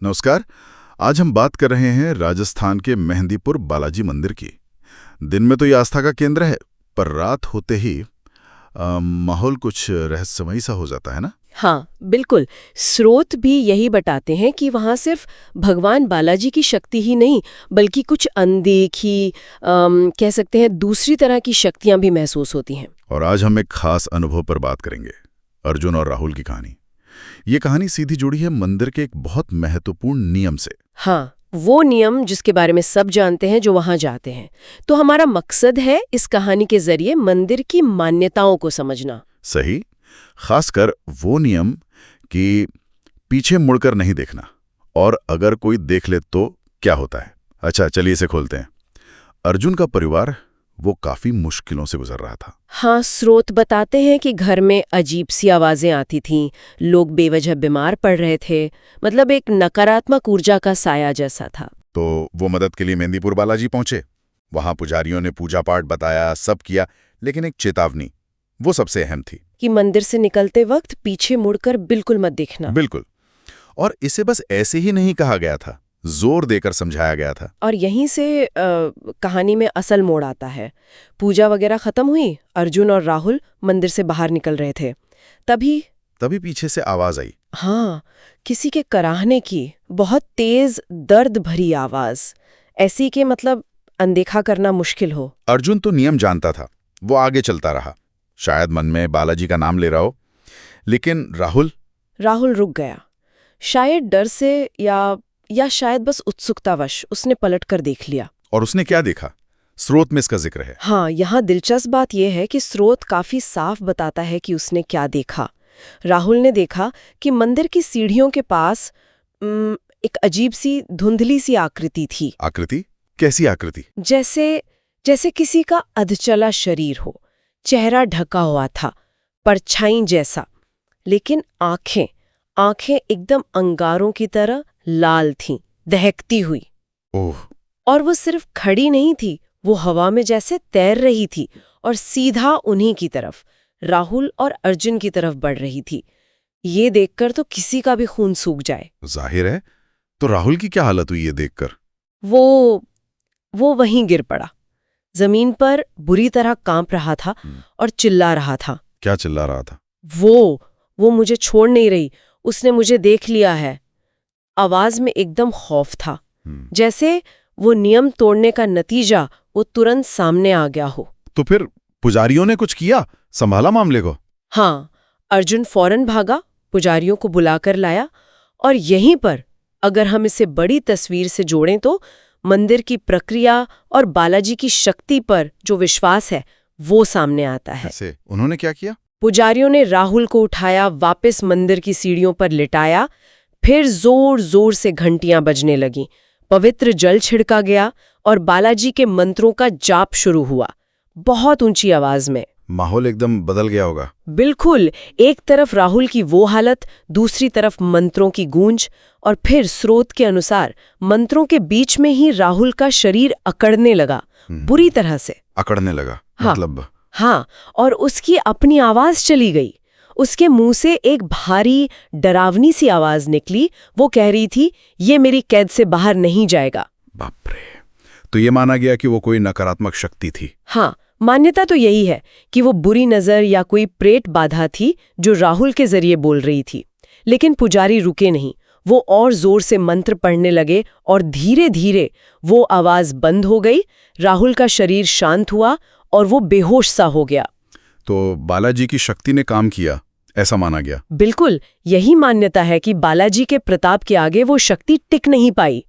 नमस्कार। आज हम बात कर रहे हैं राजस्थान के मेहंदीपुर बालाजी मंदिर की। दिन में तो ये आस्था का केंद्र है, पर रात होते ही माहौल कुछ रहस्यमयी सा हो जाता है ना। हाँ, बिल्कुल। स्रोत भी यही बताते हैं कि वहाँ सिर्फ भगवान बालाजी की शक्ति ही नहीं, बल्कि कुछ अनदेखी कह सकते हैं दूसरी तरह की शक्तियाँ भी महसूस होती हैं। और आज हम एक खास अनुभव पर बात करेंगे, अर्जुन और राहुल की कहानी। ये कहानी सीधी जुड़ी है मंदिर के एक बहुत महत्वपूर्ण नियम से। हाँ, वो नियम जिसके बारे में सब जानते हैं जो वहाँ जाते हैं। तो हमारा मकसद है इस कहानी के जरिए मंदिर की मान्यताओं को समझना। सही। खासकर वो नियम कि पीछे मुड़कर नहीं देखना, और अगर कोई देख ले तो क्या होता है। अच्छा, चलिए इसे खोलते हैं। अर्जुन का परिवार वो काफी मुश्किलों से गुजर रहा था। हाँ, स्रोत बताते हैं कि घर में अजीब सी आवाजें आती थीं, लोग बेवजह बीमार पड़ रहे थे, मतलब एक नकारात्मक ऊर्जा का साया जैसा था। तो वो मदद के लिए मेहंदीपुर बालाजी पहुंचे। वहां पुजारियों ने पूजा पाठ बताया, सब किया, लेकिन एक चेतावनी वो सबसे अहम थी कि मंदिर से निकलते वक्त पीछे मुड़कर बिल्कुल मत देखना। बिल्कुल। और इसे बस ऐसे ही नहीं कहा गया था, जोर देकर समझाया गया था। और यहीं से कहानी में असल मोड़ आता है। पूजा वगैरह खत्म हुई, अर्जुन और राहुल मंदिर से बाहर निकल रहे थे। तभी पीछे से आवाज आई। हाँ, किसी के कराहने की, बहुत तेज दर्द भरी आवाज, ऐसी के मतलब अनदेखा करना मुश्किल हो। अर्जुन तो नियम जानता था, वो आगे चलता रहा, शायद मन में बालाजी का नाम ले रहा हो। लेकिन राहुल रुक गया, शायद डर से या शायद बस उत्सुकतावश उसने पलटकर देख लिया। और उसने क्या देखा? स्रोत में इसका जिक्र है। हाँ, यहाँ दिलचस्प बात यह है कि स्रोत काफी साफ बताता है कि उसने क्या देखा। राहुल ने देखा कि मंदिर की सीढ़ियों के पास एक अजीब सी धुंधली सी आकृति थी। आकृति? कैसी आकृति? जैसे किसी का अधचला शरीर हो, चेहरा ढका हुआ था, परछाई जैसा, लेकिन आंखें एकदम अंगारों की तरह लाल थीं, दहकती हुई। ओह! और वो सिर्फ खड़ी नहीं थी, वो हवा में जैसे तैर रही थी और सीधा उन्हीं की तरफ, राहुल और अर्जुन की तरफ बढ़ रही थी। ये देखकर तो किसी का भी खून सूख जाए। जाहिर है। तो राहुल की क्या हालत हुई ये देखकर? वो वहीं गिर पड़ा, जमीन पर बुरी तरह कांप रहा था और चिल्ला रहा था। क्या चिल्ला रहा था? वो मुझे छोड़ नहीं रही, उसने मुझे देख लिया है। आवाज में एकदम खौफ था, जैसे वो नियम तोड़ने का नतीजा वो तुरंत सामने आ गया हो। तो फिर पुजारियों ने कुछ किया, संभाला मामले को? हाँ, अर्जुन फौरन भागा, पुजारियों को बुलाकर लाया। और यहीं पर अगर हम इसे बड़ी तस्वीर से जोड़ें तो मंदिर की प्रक्रिया और बालाजी की शक्ति पर जो विश्वास है वो सामने आता है। ऐसे उन्होंने क्या किया? पुजारियों ने राहुल को उठाया, वापस मंदिर की सीढ़ियों पर लिटाया, फिर जोर जोर से घंटियां बजने लगीं, पवित्र जल छिड़का गया और बालाजी के मंत्रों का जाप शुरू हुआ, बहुत ऊंची आवाज में। माहौल एकदम बदल गया होगा। बिल्कुल, एक तरफ राहुल की वो हालत, दूसरी तरफ मंत्रों की गूंज, और फिर स्रोत के अनुसार मंत्रों के बीच में ही राहुल का शरीर अकड़ने लगा, बुरी तरह से अकड़ने लगा। हाँ, मतलब? हाँ, और उसकी अपनी आवाज चली गई। उसके मुंह से एक भारी डरावनी सी आवाज निकली। वो कह रही थी, ये मेरी कैद से बाहर नहीं जाएगा। बाप रे! तो ये माना गया कि वो कोई नकारात्मक शक्ति थी। हाँ, मान्यता तो यही है कि वो बुरी नजर या कोई प्रेत बाधा थी जो राहुल के जरिए बोल रही थी। लेकिन पुजारी रुके नहीं, वो और जोर से मंत्र पढ़ने लगे और धीरे धीरे वो आवाज बंद हो गई। राहुल का शरीर शांत हुआ और वो बेहोश सा हो गया। तो बालाजी की शक्ति ने काम किया, ऐसा माना गया। बिल्कुल, यही मान्यता है कि बालाजी के प्रताप के आगे वो शक्ति टिक नहीं पाई।